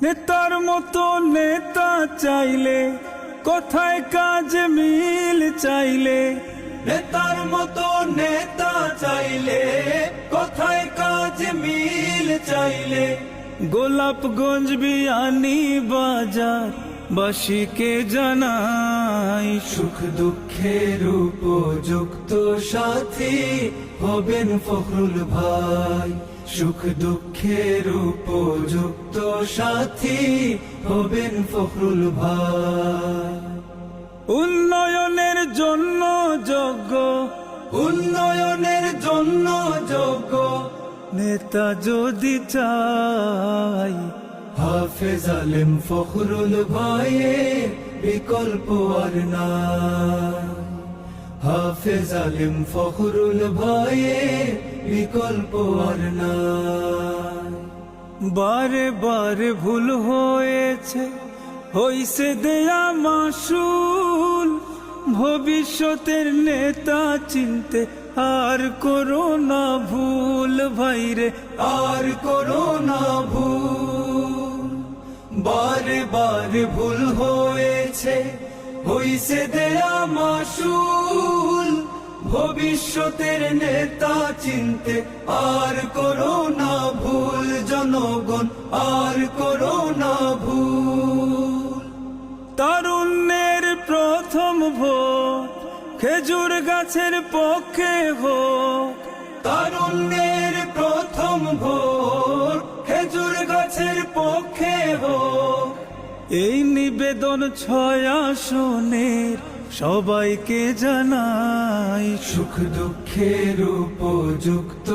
নেতার মতো নেতা চাইলে কোথায় কাজ মিল চাইলে, নেতার মতো নেতা চাইলে কোথায় কাজ মিল চাইলে, গোলাপগঞ্জ বিয়ানী বাজার বাসীকে জানাই, সুখ দুঃখের উপযুক্ত সাথী হবেন ফখরুল ভাই, সুখ দুঃখের উপযুক্ত সাথী হবেন ফখরুল ভাই। উন্নয়নের জন্য যোগ্য, উন্নয়নের জন্য যোগ্য নেতা যদি চাই, হাফেজ আলেম ফখরুল ভাইয়ের বিকল্প আর নাই, হাফেজ আলেম ফখরুল ভাইয়ের বিকল্প আর নাই। বারে বারে ভুল হয়েছে, হইছে দেয়া মাসুল, ভবিষ্যতের নেতা চিনতে আর করো না ভুল ভাইরে, আর করো না ভুল। বারে বারে ভুল হয়েছে, হইছে দেয়া মাসুল, ভবিষ্যতের নেতা চিনতে আর করো না ভুল জনগণ, আর করো না ভুল। তারুণ্যের প্রথম ভোট খেজুর গাছের পক্ষে হোক, তারুণ্যের প্রথম ভোট খেজুর গাছের পক্ষে হোক। এই নিবেদন 6 আসনের সবাইকে জানাই, সুখ দুঃখের উপযুক্ত